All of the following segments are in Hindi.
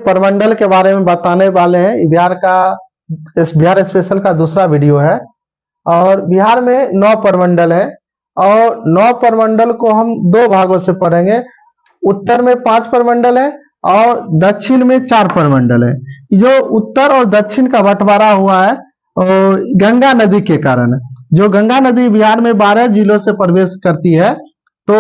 प्रमंडल के बारे में बताने वाले हैं। बिहार स्पेशल का दूसरा वीडियो है और बिहार में 9 प्रमंडल है और 9 प्रमंडल को हम 2 भागों से पढ़ेंगे। उत्तर में 5 प्रमंडल है और दक्षिण में 4 प्रमंडल है। जो उत्तर और दक्षिण का बंटवारा हुआ है गंगा नदी के कारण। जो गंगा नदी बिहार में 12 जिलों से प्रवेश करती है, तो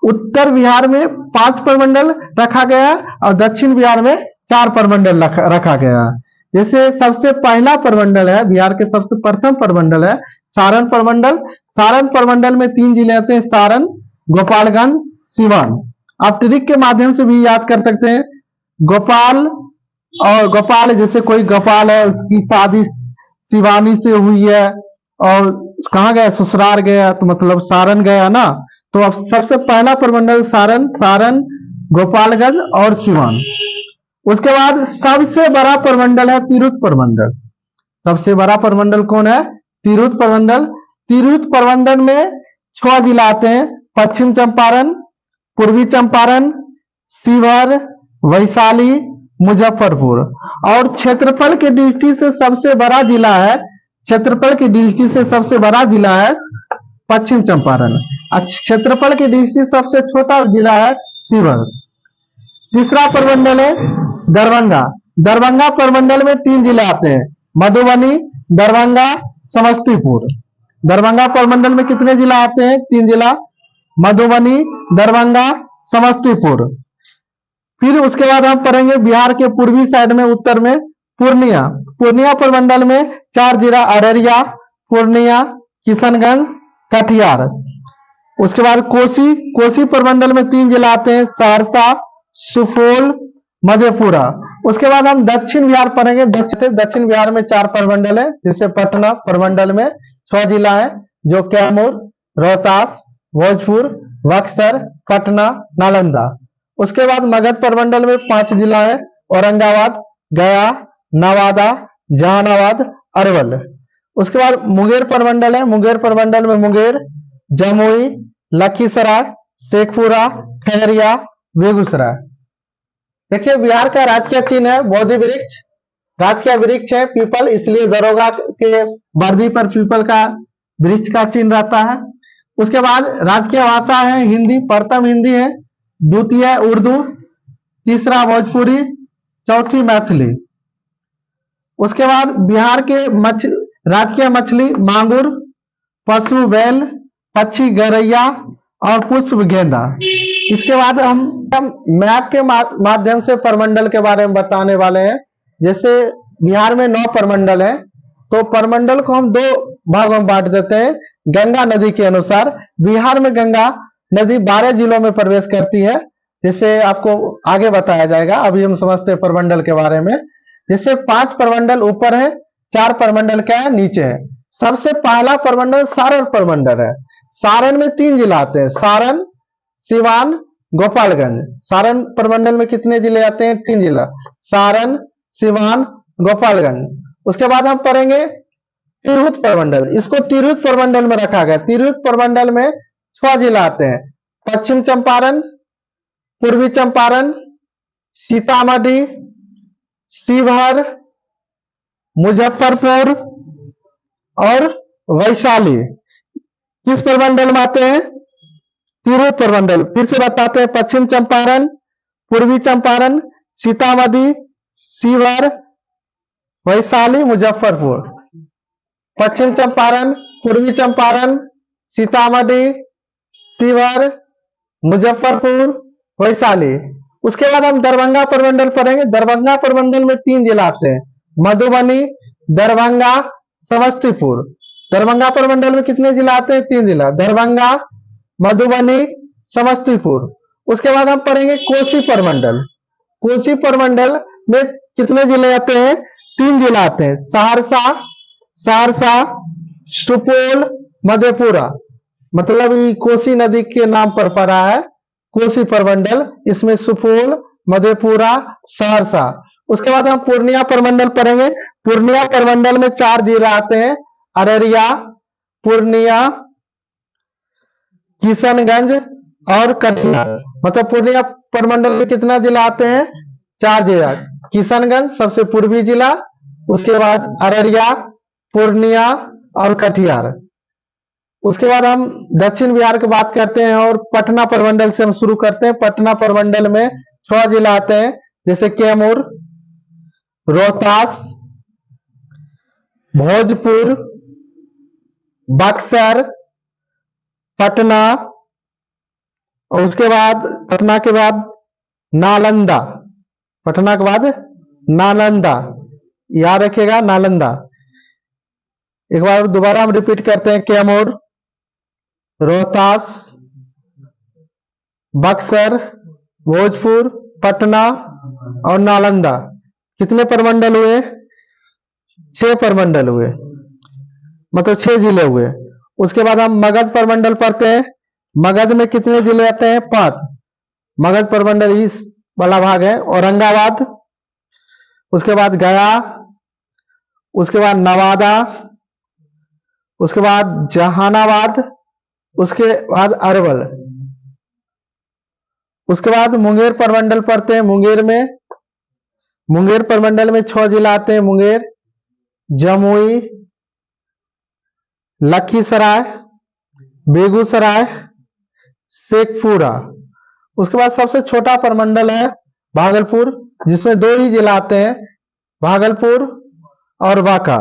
उत्तर बिहार में 5 प्रमंडल रखा गया और दक्षिण बिहार में 4 प्रमंडल रखा गया। जैसे सबसे पहला प्रमंडल है, बिहार के सबसे प्रथम प्रमंडल है सारण प्रमंडल। सारण प्रमंडल में 3 जिले आते हैं, सारण, गोपालगंज, सिवान। आप ट्रिक के माध्यम से भी याद कर सकते हैं। गोपाल जैसे कोई गोपाल है, उसकी शादी शिवानी से हुई है और कहाँ गया, ससुराल गया, तो मतलब सारण गया ना। तो अब सबसे पहला प्रमंडल सारण, गोपालगंज और सिवान। उसके बाद सबसे बड़ा प्रमंडल है तिरहुत प्रमंडल। सबसे बड़ा प्रमंडल कौन है? तिरहुत प्रमंडल। तिरहुत प्रमंडल में 6 जिला आते हैं, पश्चिम चंपारण, पूर्वी चंपारण, शिवहर, वैशाली, मुजफ्फरपुर। और क्षेत्रफल की दृष्टि से सबसे बड़ा जिला है, क्षेत्रफल की दृष्टि से सबसे बड़ा जिला है पश्चिम चंपारण। क्षेत्रफल की दृष्टि से सबसे छोटा जिला है शिवहर। तीसरा प्रमंडल है दरभंगा। दरभंगा प्रमंडल में 3 जिले आते हैं, मधुबनी, दरभंगा, समस्तीपुर। दरभंगा प्रमंडल में कितने जिला आते हैं? 3 जिला, मधुबनी, दरभंगा, समस्तीपुर। फिर उसके बाद हम पढ़ेंगे बिहार के पूर्वी साइड में, उत्तर में पूर्णिया। पूर्णिया प्रमंडल में 4 जिला, अररिया, पूर्णिया, किशनगंज, कटिहार। उसके बाद कोसी प्रमंडल में 3 जिला आते हैं, सहरसा, सुपौल, मधेपुरा। उसके बाद हम दक्षिण बिहार पढ़ेंगे। दक्षिण बिहार में 4 प्रमंडल है, जैसे पटना प्रमंडल में 6 जिला है, जो कैमूर, रोहतास, भोजपुर, बक्सर, पटना, नालंदा। उसके बाद मगध प्रमंडल में 5 जिला है, औरंगाबाद, गया, नवादा, जहानाबाद, अरवल। उसके बाद मुंगेर प्रमंडल है। मुंगेर प्रमंडल में मुंगेर, जमुई, लखीसराय, शेखपुरा, खगड़िया, बेगूसराय। देखिए, बिहार का राजकीय चिन्ह है बोधि वृक्ष। राजकीय वृक्ष है पीपल, इसलिए दरोगा के वर्दी पर पीपल का वृक्ष का चिन्ह रहता है। उसके बाद राजकीय भाषा है हिंदी। प्रथम हिंदी है, द्वितीय उर्दू, तीसरा भोजपुरी, चौथी मैथिली। उसके बाद बिहार के राजकीय मछली मांगुर, पशु बैल, पक्षी गौरैया और पुष्प गेंदा। इसके बाद हम मैप के माध्यम से प्रमंडल के बारे में बताने वाले हैं। जैसे बिहार में 9 प्रमंडल है, तो प्रमंडल को हम 2 भागों में बांट देते हैं गंगा नदी के अनुसार। बिहार में गंगा नदी 12 जिलों में प्रवेश करती है, जिसे आपको आगे बताया जाएगा। अभी हम समझते हैं प्रमंडल के बारे में। जैसे 5 प्रमंडल ऊपर है, 4 प्रमंडल क्या है, नीचे है। सबसे पहला प्रमंडल सारण प्रमंडल है। सारण में 3 जिला आते हैं, सारण, सिवान, गोपालगंज। सारण प्रमंडल में कितने जिले आते हैं? 3 जिला, सारण, सिवान, गोपालगंज। उसके बाद हम पढ़ेंगे तिरहुत प्रमंडल। इसको तिरहुत प्रमंडल में रखा गया। तिरहुत प्रमंडल में 6 जिला आते हैं, पश्चिम चंपारण, पूर्वी चंपारण, सीतामढ़ी, शिवहर, मुजफ्फरपुर और वैशाली। किस प्रमंडल में आते हैं? तिरहुत प्रमंडल। फिर से बताते हैं, पश्चिम चंपारण, पूर्वी चंपारण, सीतामढ़ी, शिवहर, वैशाली, मुजफ्फरपुर। पश्चिम चंपारण, पूर्वी चंपारण, सीतामढ़ी, शिवहर, मुजफ्फरपुर, वैशाली। उसके बाद हम दरभंगा प्रमंडल पढ़ेंगे। दरभंगा प्रमंडल में 3 जिला आते हैं, मधुबनी, दरभंगा, समस्तीपुर। दरभंगा प्रमंडल में कितने जिला आते हैं? 3 जिला, दरभंगा, मधुबनी, समस्तीपुर। उसके बाद हम पढ़ेंगे कोसी प्रमंडल। कोसी प्रमंडल में कितने जिले आते हैं? 3 जिला आते हैं, सहरसा, सुपौल, मधेपुरा। मतलब ये कोसी नदी के नाम पर पड़ा है कोसी प्रमंडल। इसमें सुपौल, मधेपुरा, सहरसा। उसके बाद हम पूर्णिया प्रमंडल पढ़ेंगे। पूर्णिया प्रमंडल में 4 जिला आते हैं, अररिया, पूर्णिया, किशनगंज और कटिहार। मतलब पूर्णिया प्रमंडल में कितना जिला आते हैं? 4 जिला, किशनगंज सबसे पूर्वी जिला, उसके बाद अररिया, पूर्णिया और कटिहार। उसके बाद हम दक्षिण बिहार की बात करते हैं और पटना प्रमंडल से हम शुरू करते हैं। पटना प्रमंडल में 6 जिला आते हैं, जैसे कैमूर, रोहतास, भोजपुर, बक्सर, पटना, और उसके बाद पटना के बाद नालंदा। पटना के बाद नालंदा, याद रखिएगा नालंदा। एक बार दोबारा हम रिपीट करते हैं, कैमूर, रोहतास, बक्सर, भोजपुर, पटना और नालंदा। कितने प्रमंडल हुए? 6 प्रमंडल हुए, मतलब 6 जिले हुए। उसके बाद हम मगध प्रमंडल पढ़ते हैं। मगध में कितने जिले आते हैं? 5। मगध प्रमंडल इस वाला भाग है। औरंगाबाद, उसके बाद गया, उसके बाद नवादा, उसके बाद जहानाबाद, उसके बाद अरवल। उसके बाद मुंगेर प्रमंडल पढ़ते हैं। मुंगेर प्रमंडल में 6 जिला आते हैं। मुंगेर, जमुई, लखीसराय, बेगूसराय, शेखपुरा। उसके बाद सबसे छोटा प्रमंडल है भागलपुर, जिसमें 2 ही जिला आते हैं, भागलपुर और बांका।